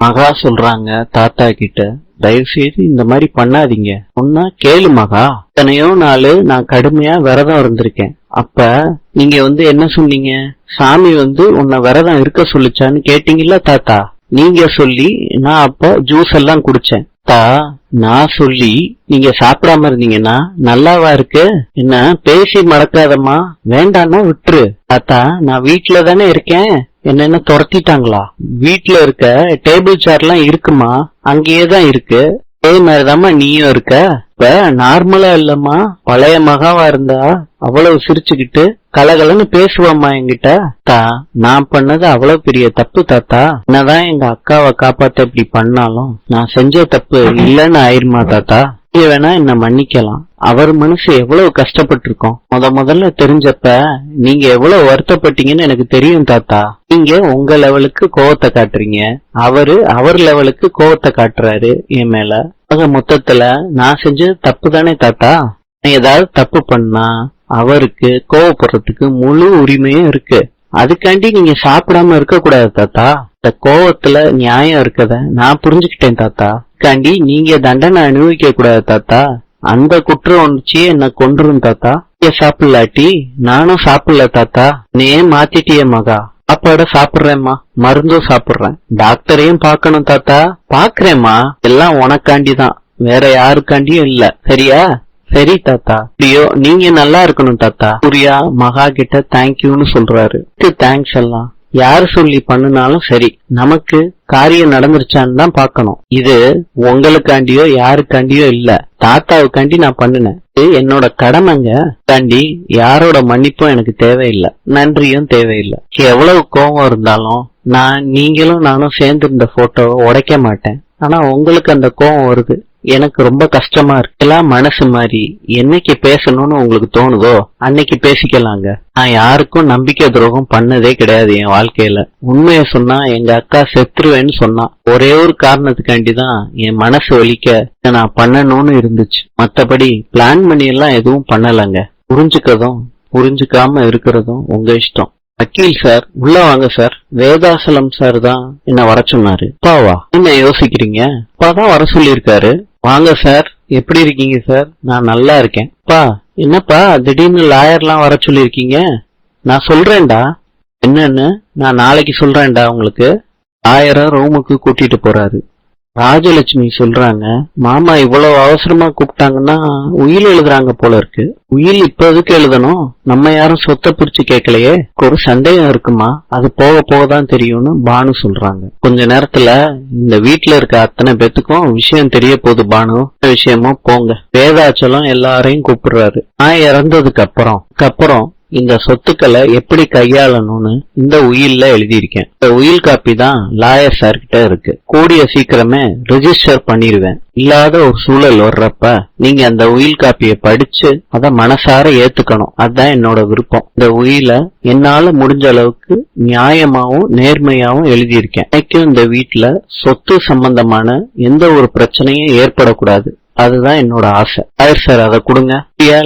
மகா சொல்றாங்க தாத்தா கிட்ட, தயவு செய்து இந்த மாதிரி பண்ணாதீங்க, சொன்னா கேளு மகா. எத்தனையோ நாள் நான் கடுமையா விரதம் இருந்திருக்கேன். அப்ப நீங்க என்ன சொன்னீங்க? சாமி உன்னை விரதம் இருக்க சொல்லிச்சான்னு கேட்டீங்கல்ல தாத்தா. நீங்க சொல்லி நான் அப்ப ஜூஸ் எல்லாம் குடிச்சேன். நான் சொல்லி நீங்க சாப்பிடாம இருந்தீங்கன்னா நல்லாவா இருக்கு? என்ன பேசி மடக்காதம்மா, வேண்டான்னா விட்டுரு. தாத்தா, நான் வீட்டுல தானே இருக்கேன், என்ன துரத்திட்டாங்களா? வீட்டுல இருக்க டேபிள் சேர் எல்லாம் இருக்குமா, அங்கேயேதான் இருக்கு. அதே மாதிரிதாம்மா நீயும் இருக்க. இப்ப நார்மலா இல்லம்மா, பழைய மகாவா இருந்தா அவ்வளவு சிரிச்சுக்கிட்டு கலகலன்னு பேசுவாம்மா என்கிட்ட. நான் பண்ணது அவ்வளவு பெரிய தப்பு தாத்தா. என்னதான் எங்க அக்காவை காப்பாத்த இப்படி பண்ணாலும் நான் செஞ்ச தப்பு இல்லன்னு ஆயிருமா தாத்தா? நீங்க வேணா என்ன மன்னிக்கலாம். அவர் மனசு எவ்வளவு கஷ்டப்பட்டிருக்கோம் முதல்ல தெரிஞ்சப்ப நீங்க எவ்வளவு வருத்தப்பட்டீங்கன்னு எனக்கு தெரியும் தாத்தா. நீங்க உங்க லெவலுக்கு கோவத்தை காட்டுறீங்க, அவர் லெவலுக்கு கோவத்தை காட்டுறாரு என் மேல. ஆக மொத்தத்துல நான் செஞ்சது தப்பு தானே தாத்தா? ஏதாவது தப்பு பண்ணா அவருக்கு கோவப்படுறதுக்கு முழு உரிமையும் இருக்கு. அதுக்காண்டி நீங்க சாப்பிடாம இருக்க கூடாது தாத்தா. இந்த கோவத்துல நியாயம் இருக்கத நான் புரிஞ்சுக்கிட்டேன் தாத்தா. அதுக்காண்டி நீங்க தண்டனை அனுபவிக்க கூடாது தாத்தா. அந்த குற்ற உணர்ச்சியே என்ன கொன்றும் தாத்தா. சாப்பிடலாட்டி நானும் சாப்பிடல தாத்தா. நீ மாத்திட்டிய மகா. சாப்பாட சாப்பிடுறேம்மா, மருந்தும் சாப்பிடுறேன், டாக்டரையும் பாக்கணும் தாத்தா. பாக்குறேம்மா, எல்லாம் உனக்காண்டிதான், வேற யாருக்காண்டியும் இல்ல, சரியா? சரி தாத்தா. ஐயோ, நீங்க நல்லா இருக்கணும் தாத்தா. சூர்யா மகா கிட்ட தேங்க்யூன்னு சொல்றாரு. தேங்க்ஸ் எல்லாம் யாரு சொல்லி பண்ணுனாலும் சரி, நமக்கு காரியம் நடந்துருச்சான்னு தான் பாக்கணும். இது உங்களுக்காண்டியோ யாருக்காண்டியோ இல்ல, தாத்தாவுக்காண்டி நான் பண்ணினேன். இது என்னோட கடமைங்க. தாண்டி யாரோட மன்னிப்பும் எனக்கு தேவையில்லை, நன்றியும் தேவையில்லை. எவ்வளவு கோபம் இருந்தாலும் நீங்களும் நானும் சேர்ந்து இருந்த போட்டோவை உடைக்க மாட்டேன். ஆனா உங்களுக்கு அந்த கோபம் வருது, எனக்கு ரொம்ப கஷ்டமா இருக்கு. எல்லாம் மனசு மாதிரி என்னைக்கு பேசணும்னு உங்களுக்கு தோணுதோ அன்னைக்கு பேசிக்கலாங்க. நான் யாருக்கும் நம்பிக்கை துரோகம் பண்ணதே கிடையாது என் வாழ்க்கையில. உண்மைய சொன்னா எங்க அக்கா செத்துருவேன்னு சொன்னா ஒரே ஒரு காரணத்துக்காண்டிதான் என் மனசு வலிக்க நான் பண்ணணும்னு இருந்துச்சு. மத்தபடி பிளான் பண்ணி எல்லாம் எதுவும் பண்ணலங்க. புரிஞ்சுக்கதும் புரிஞ்சுக்காம இருக்கிறதும் உங்க இஷ்டம். வக்கீல் சார் உள்ள வாங்க சார். வேதாசலம் சார் தான் என்ன வர சொன்னாரு. அப்பாவா? என்ன யோசிக்கிறீங்க? அப்பாதான் வர சொல்லியிருக்காரு. வாங்க சார். எப்படி இருக்கீங்க சார்? நான் நல்லா இருக்கேன். பா, என்னப்பா திடீர்னு லாயர்லாம் வர சொல்லியிருக்கீங்க? நான் சொல்றேன்டா. என்னன்னு நான் நாளைக்கு சொல்றேன்டா உங்களுக்கு. லாயரை ரூமுக்கு கூட்டிட்டு போறாரு. ராஜலட்சுமி சொல்றாங்க, மாமா இவ்வளவு அவசரமா கூப்பிட்டாங்கன்னா உயில் எழுதுறாங்க போல இருக்கு. உயில் இப்ப எதுக்கு எழுதணும்? நம்ம யாரும் சொத்தை பிரிச்சு கேட்கலையே. ஒரு சந்தேகம் இருக்குமா, அது போக போகதான் தெரியும்னு பானு சொல்றாங்க. கொஞ்ச நேரத்துல இந்த வீட்டுல இருக்க அத்தனை பேத்துக்கும் விஷயம் தெரிய போகுது பானு. விஷயமோ போங்க. வேதாச்சலம் எல்லாரையும் கூப்பிடுறாரு. நான் இறந்ததுக்கு அப்புறம் இந்த சொத்துக்களை எப்படி கையாளணும்னு இந்த உயில்ல எழுதியிருக்கேன். இந்த உயில் காப்பி தான் லாயர் சார் கிட்ட இருக்கு. கூடிய சீக்கிரமே ரெஜிஸ்டர் பண்ணிருவேன். இல்லாத ஒரு சூழல் வர்றப்ப நீங்க அந்த உயில் காப்பியை படிச்சு அத மனசார ஏத்துக்கணும். அதுதான் என்னோட விருப்பம். இந்த உயில என்னால முடிஞ்ச அளவுக்கு நியாயமாவும் நேர்மையாவும் எழுதியிருக்கேன். இன்னைக்கும் இந்த வீட்டுல சொத்து சம்பந்தமான எந்த ஒரு பிரச்சனையும் ஏற்படக்கூடாது. அதுதான் என்னோட ஆசை. லாயர் சார் அதை கொடுங்க.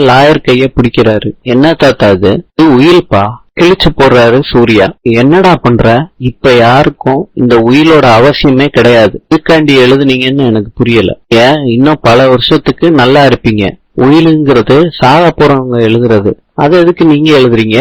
லாயர் கைய பிடிக்கிறாரு. என்ன தாத்தா இது உயில்பா? கிழிச்சு போடுறாரு சூர்யா. என்னடா பண்ற? இப்ப யாருக்கும் இந்த உயிலோட அவசியமே கிடையாது. இதுக்காண்டி எழுதுனீங்கன்னு எனக்கு புரியல. ஏன் இன்னும் பல வருஷத்துக்கு நல்லா இருப்பீங்க. உயிலுங்கிறது சாக போறவங்க எழுதுறது. அது எதுக்கு நீங்க எழுதுறீங்க?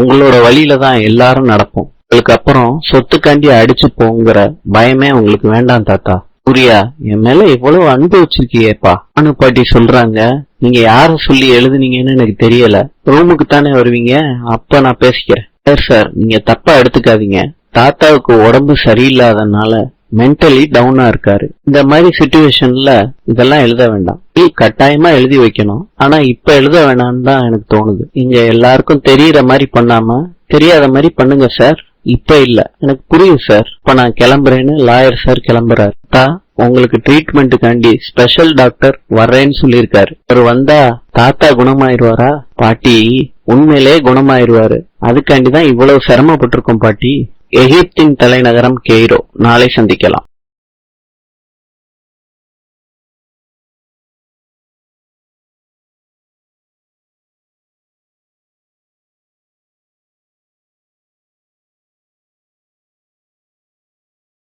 உங்களோட வழியில தான் எல்லாரும் நடப்போம். உங்களுக்கு அப்புறம் சொத்துக்காண்டி அடிச்சு போங்கிற பயமே உங்களுக்கு வேண்டாம் தாத்தா. சூர்யா, என் மேல எவ்வளவு அன்பு வச்சிருக்கியேப்பா. அனு பாட்டி சொல்றாங்க, நீங்க யார சொல்லி எழுதுனீங்கன்னு எனக்கு தெரியல. ரூமுக்கு தானே வருவீங்க, அப்ப நான் பேசிக்கிறேன். சார், நீங்க தப்பா எடுத்துக்காதீங்க. தாத்தாவுக்கு உடம்பு சரியில்லாதனால மென்டலி டவுனா இருக்காரு. இந்த மாதிரி சிச்சுவேஷன்ல இதெல்லாம் எழுத வேண்டாம். கட்டாயமா எழுதி வைக்கணும். ஆனா இப்ப எழுத வேணாம்னு தான் எனக்கு தோணுது. இங்க எல்லாருக்கும் தெரியற மாதிரி பண்ணாம தெரியாத மாதிரி பண்ணுங்க சார். இப்ப இல்ல, எனக்கு புரியுது சார். இப்ப நான் கிளம்புறேன்னு லாயர் சார் கிளம்புறாரு. உங்களுக்கு ட்ரீட்மெண்ட்டுக்காண்டி ஸ்பெஷல் டாக்டர் வர்றேன்னு சொல்லியிருக்காரு. அவர் வந்தா தாத்தா குணமாயிருவாரா? பாட்டி உண்மையிலே குணமாயிருவாரு. அதுக்காண்டிதான் இவ்வளவு சிரமப்பட்டிருக்கோம் பாட்டி. எகிப்தின் தலைநகரம் கெய்ரோ. நாளை சந்திக்கலாம்.